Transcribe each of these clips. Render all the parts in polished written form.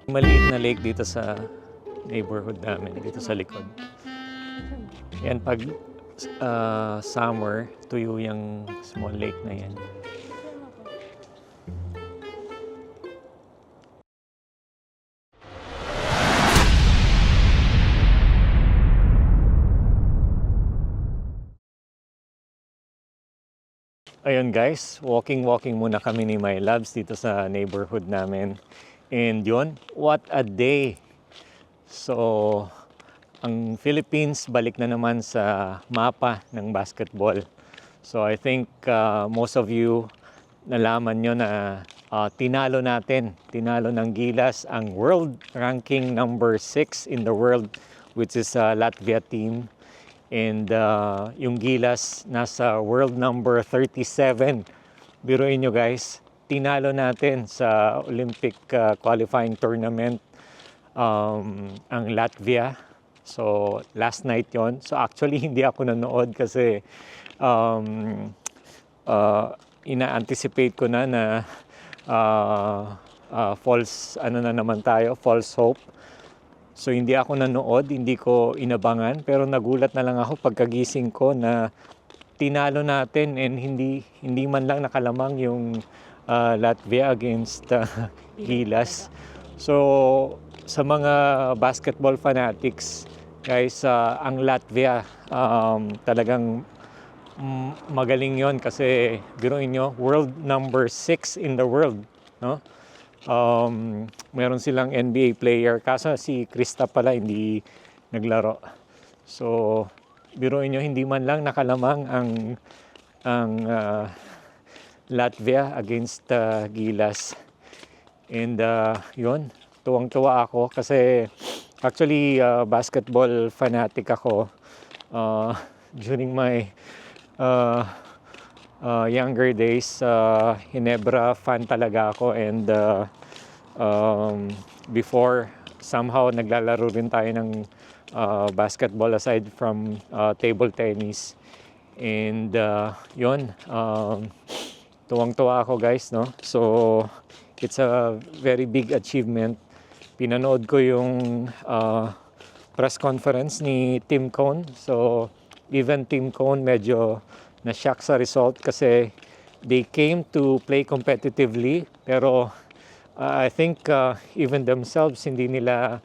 Maliit na lake dito sa neighborhood namin, dito sa likod. Yan, pag summer, tuyo yung small lake na yan. Ayun guys, walking muna kami ni My Loves dito sa neighborhood namin. And yun, what a day! So, ang Philippines balik na naman sa mapa ng basketball. So I think most of you nalaman nyo na tinalo ng Gilas ang world ranking number 6 in the world, which is Latvia team. And yung Gilas nasa world number 37. Biruin nyo guys, tinalo natin sa Olympic qualifying tournament ang Latvia. So last night yon. So actually hindi ako nanood kasi ina-anticipate ko na false false hope. So hindi ako nanood, hindi ko inabangan, pero nagulat na lang ako pagkagising ko na tinalo natin and hindi man lang nakalamang yung Latvia against Gilas. So sa mga basketball fanatics, guys, ang Latvia talagang magaling yon kasi biruin nyo, world number 6 in the world, no? Meron silang NBA player, kaso si Krista pala hindi naglaro. So biruin nyo, hindi man lang nakalamang ang Latvia against Gilas. And yun, tuwang-tuwa ako kasi actually basketball fanatic ako during my younger days. Ginebra fan talaga ako, and before somehow naglalaro rin tayo ng basketball aside from table tennis. And yun, tuwang-tuwa ako guys, no? So it's a very big achievement. Pinanood ko yung press conference ni Tim Cone. So even Tim Cone medyo na-shock sa result kasi they came to play competitively, pero I think even themselves hindi nila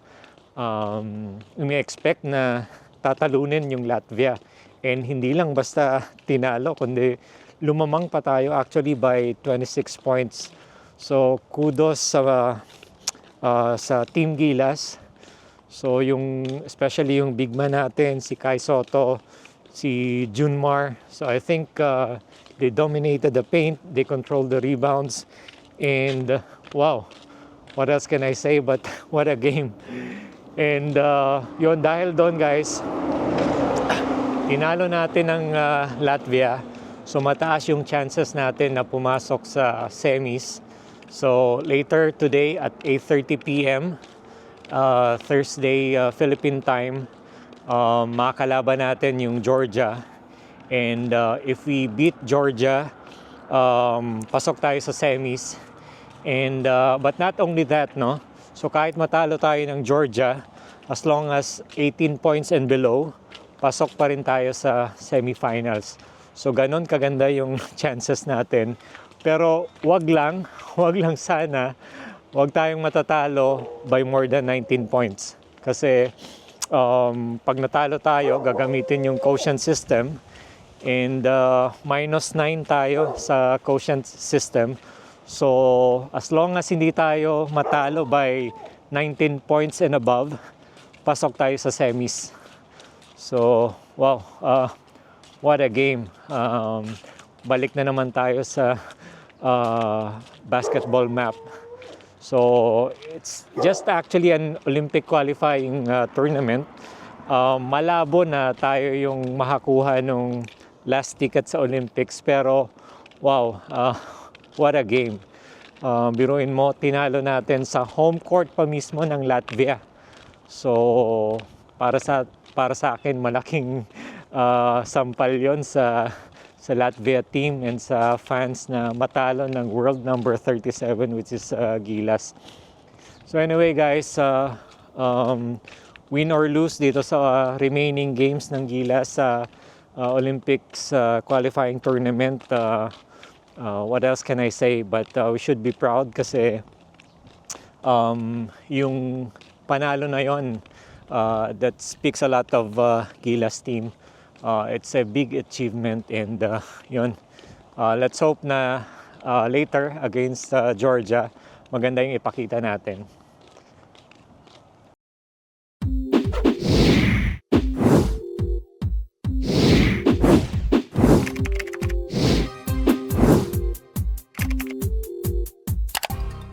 umi-expect na tatalunin yung Latvia. And hindi lang basta tinalo, kundi lumamang pa tayo actually by 26 points. So kudos sa Team Gilas. So especially yung big man natin, si Kai Soto, si Junmar. So I think they dominated the paint, they controlled the rebounds, and wow, what else can I say but what a game. And yun, dahil doon guys, tinalo natin ang Latvia. So mataas yung chances natin na pumasok sa semis. So later today at 8:30 p.m. Thursday Philippine time, makakalaban natin yung Georgia. And if we beat Georgia, pasok tayo sa semis. And but not only that, no? So kahit matalo tayo ng Georgia, as long as 18 points and below, pasok pa rin tayo sa semifinals. So ganon kaganda yung chances natin. Pero wag lang sana, wag tayong matatalo by more than 19 points. Kasi pag natalo tayo, gagamitin yung quotient system, and -9 tayo sa quotient system. So as long as hindi tayo matalo by 19 points and above, pasok tayo sa semis. So wow, what a game. Balik na naman tayo sa basketball map. So it's just actually an Olympic qualifying tournament. Malabo na tayo yung makakuha nung last ticket sa Olympics, pero wow, what a game. Biruin mo, tinalo natin sa home court pa mismo ng Latvia. So para sa akin malaking sampal yon sa sa Latvia team and sa fans na matalo ng world number 37, which is Gilas. So anyway guys, win or lose dito sa remaining games ng Gilas sa Olympics qualifying tournament, what else can I say, but we should be proud kasi yung panalo na yon, that speaks a lot of Gilas team. It's a big achievement and yun, let's hope na later against Georgia maganda yung ipakita natin.